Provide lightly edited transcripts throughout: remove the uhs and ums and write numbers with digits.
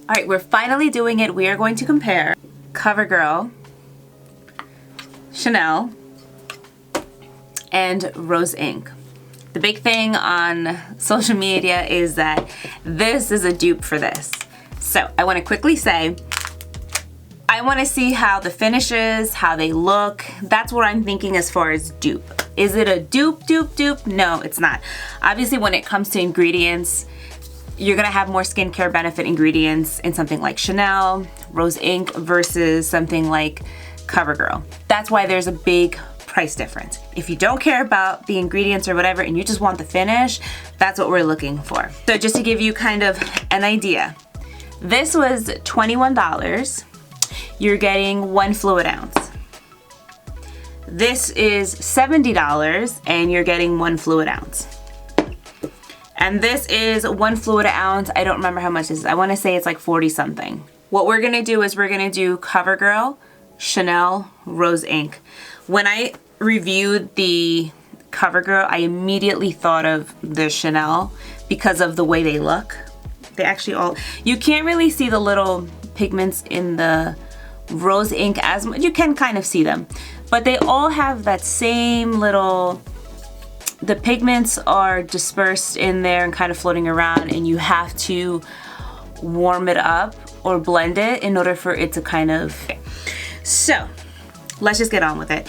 All right, we're finally doing it. We are going to compare CoverGirl, Chanel, and Rose Inc. The big thing on social media is that this is a dupe for this. So I want to quickly say, I want to see how the finish is, how they look. That's what I'm thinking as far as dupe. Is it a dupe? No, it's not. Obviously, when it comes to ingredients, you're gonna have more skincare benefit ingredients in something like Chanel, Rose Inc versus something like CoverGirl. That's why there's a big price difference. If you don't care about the ingredients or whatever and you just want the finish, that's what we're looking for. So just to give you kind of an idea, this was $21. You're getting 1 fluid ounce. This is $70 and you're getting 1 fluid ounce. And this is 1 fluid ounce. I don't remember how much this is. I wanna say it's like 40 something. What we're gonna do is we're gonna do CoverGirl, Chanel, Rose Inc. When I reviewed the CoverGirl, I immediately thought of the Chanel because of the way they look. They actually all, you can't really see the little pigments in the Rose Inc as much. You can kind of see them, but they all have that same little, the pigments are dispersed in there and kind of floating around, and you have to warm it up or blend it in order for it to kind of, so let's just get on with it.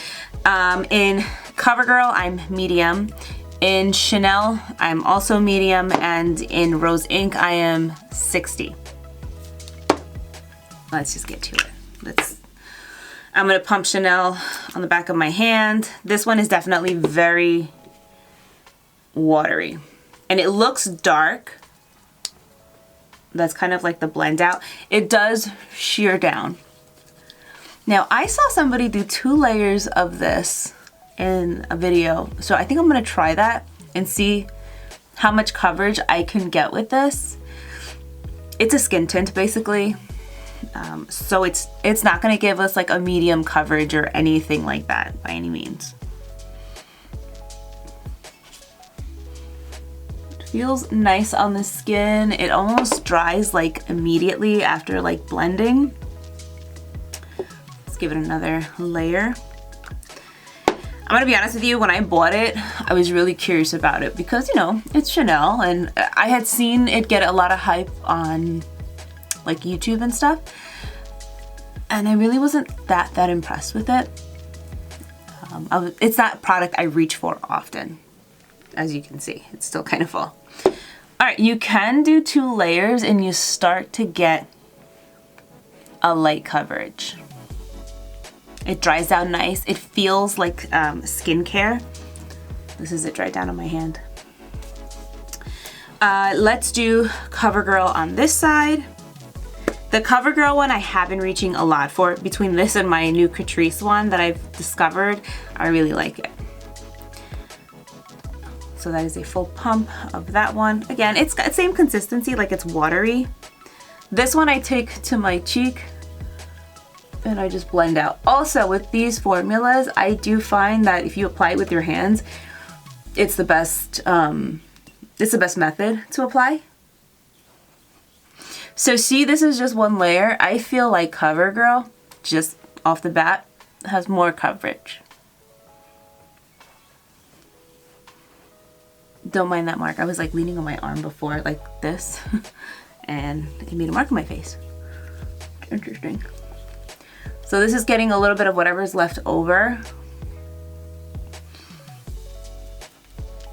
In CoverGirl, I'm medium. In Chanel, I'm also medium, and in Rose Inc, I am 60. Let's just get to it. I'm gonna pump Chanel on the back of my hand. This one is definitely very watery, and it looks dark. That's kind of like the blend out. It does sheer down. Now, I saw somebody do 2 layers of this in a video, so I think I'm gonna try that and see how much coverage I can get with this. It's a skin tint basically, so it's not gonna give us like a medium coverage or anything like that by any means. Feels nice on the skin. It almost dries like immediately after like blending. Let's give it another layer. I'm gonna be honest with you, when I bought it, I was really curious about it because, you know, it's Chanel and I had seen it get a lot of hype on like YouTube and stuff. And I really wasn't that impressed with it. It's not a product I reach for often. As you can see, it's still kind of full. All right, you can do 2 layers and you start to get a light coverage. It dries down nice. It feels like skincare. This is it dried down on my hand. Let's do CoverGirl on this side. The CoverGirl one I have been reaching a lot for. Between this and my new Catrice one that I've discovered, I really like it. So that is a full pump of that one. Again, it's got the same consistency, like it's watery. This one I take to my cheek and I just blend out. Also with these formulas, I do find that if you apply it with your hands, it's the best method to apply. So see, this is just 1 layer. I feel like CoverGirl, just off the bat, has more coverage. Don't mind that mark. I was like leaning on my arm before like this and it made a mark on my face. Interesting. So this is getting a little bit of whatever's left over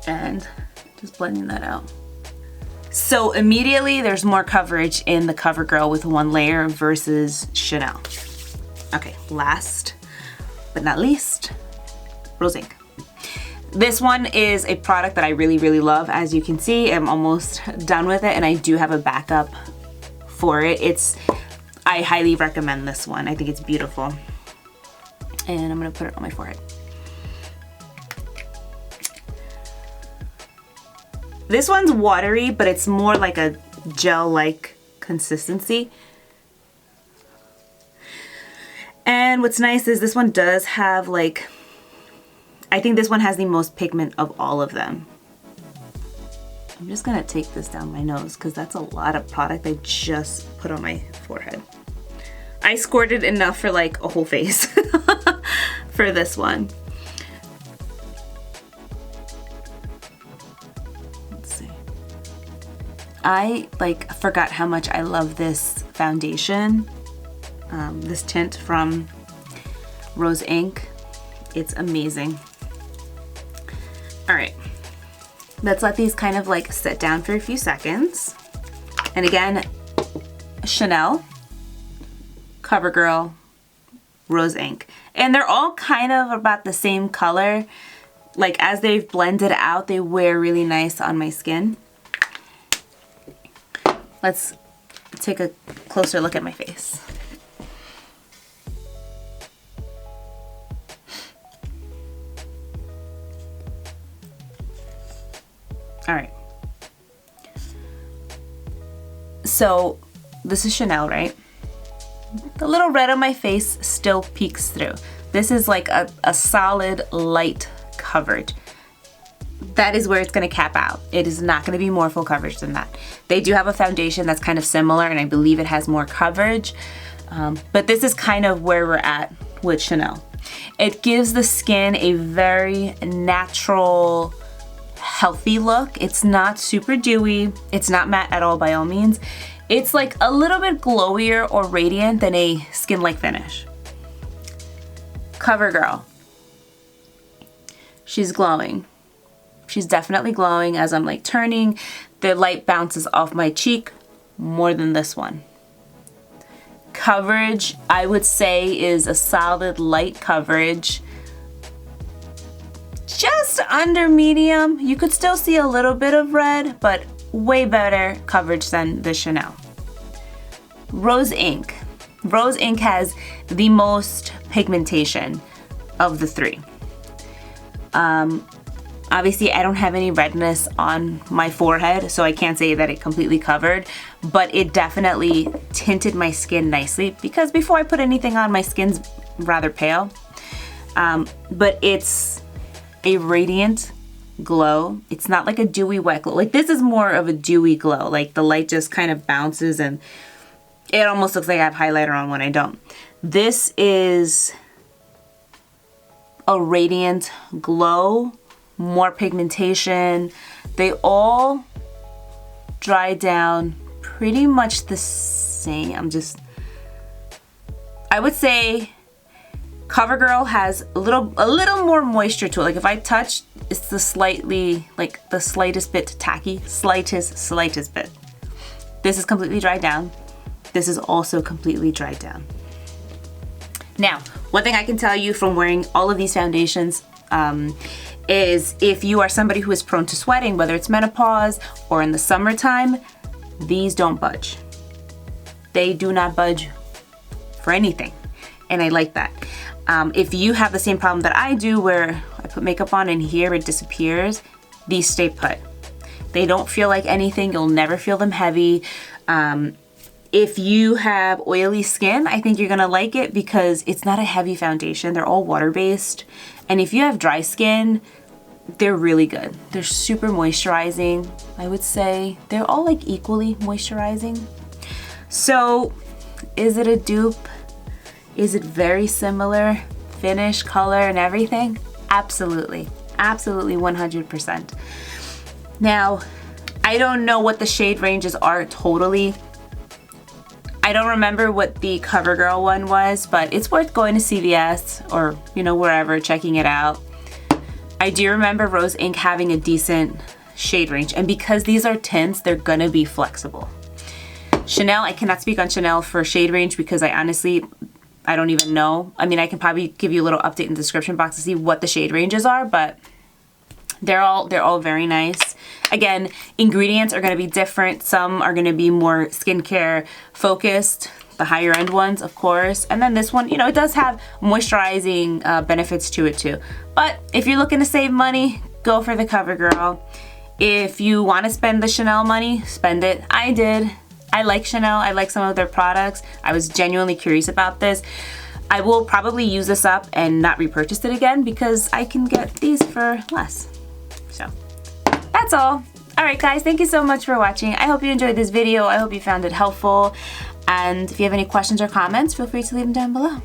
and just blending that out. So immediately there's more coverage in the CoverGirl with 1 layer versus Chanel. Okay, last but not least, Rose Inc. This one is a product that I really love. As you can see, I'm almost done with it and I do have a backup for it. I highly recommend this one. I think it's beautiful. And I'm gonna put it on my forehead. This one's watery, but it's more like a gel-like consistency. And what's nice is this one does have like, I think this one has the most pigment of all of them. I'm just gonna take this down my nose because that's a lot of product I just put on my forehead. I squirted enough for like a whole face for this one. Let's see. I like forgot how much I love this foundation, this tint from Rose Inc. It's amazing. All right, let's let these kind of like sit down for a few seconds. And again, Chanel, CoverGirl, Rose Inc. And they're all kind of about the same color. Like as they've blended out, they wear really nice on my skin. Let's take a closer look at my face. All right. So this is Chanel, right? The little red on my face still peeks through. This is like a solid light coverage. That is where it's gonna cap out. It is not gonna be more full coverage than that. They do have a foundation that's kind of similar and I believe it has more coverage, but this is kind of where we're at with Chanel. It gives the skin a very natural, healthy look. It's not super dewy. It's not matte at all by all means. It's like a little bit glowier or radiant than a skin-like finish. CoverGirl. She's glowing. She's definitely glowing as I'm like turning. The light bounces off my cheek more than this one. Coverage, I would say, is a solid light coverage. Just under medium. You could still see a little bit of red, but way better coverage than the Chanel. Rose Inc. Rose Inc has the most pigmentation of the three. Obviously I don't have any redness on my forehead, so I can't say that it completely covered, but it definitely tinted my skin nicely because before I put anything on, my skin's rather pale. But it's a radiant glow. It's not like a dewy wet glow. Like this is more of a dewy glow. Like the light just kind of bounces and it almost looks like I have highlighter on when I don't. This is a radiant glow, more pigmentation. They all dry down pretty much the same. I would say CoverGirl has a little more moisture to it. Like if I touch, it's the slightest bit tacky, slightest bit. This is completely dried down. This is also completely dried down. Now, one thing I can tell you from wearing all of these foundations is if you are somebody who is prone to sweating, whether it's menopause or in the summertime, these don't budge. They do not budge for anything. And I like that. If you have the same problem that I do where I put makeup on and here it disappears, these stay put. They don't feel like anything. You'll never feel them heavy. If you have oily skin, I think you're gonna like it because it's not a heavy foundation. They're all water-based. And if you have dry skin, they're really good. They're super moisturizing, I would say. They're all like equally moisturizing. So, is it a dupe? Is it very similar? Finish, color, and everything? Absolutely. Absolutely 100%. Now, I don't know what the shade ranges are totally. I don't remember what the CoverGirl one was, but it's worth going to CVS or, wherever, checking it out. I do remember Rose Inc having a decent shade range, and because these are tints, they're gonna be flexible. Chanel, I cannot speak on Chanel for shade range because I don't even know. I mean, I can probably give you a little update in the description box to see what the shade ranges are, but they're all very nice. Again, ingredients are gonna be different. Some are gonna be more skincare focused, the higher end ones, of course. And then this one, it does have moisturizing benefits to it too. But if you're looking to save money, go for the CoverGirl. If you wanna spend the Chanel money, spend it. I did. I like Chanel, I like some of their products. I was genuinely curious about this. I will probably use this up and not repurchase it again because I can get these for less. So, that's all. Alright guys, thank you so much for watching. I hope you enjoyed this video. I hope you found it helpful. And if you have any questions or comments, feel free to leave them down below.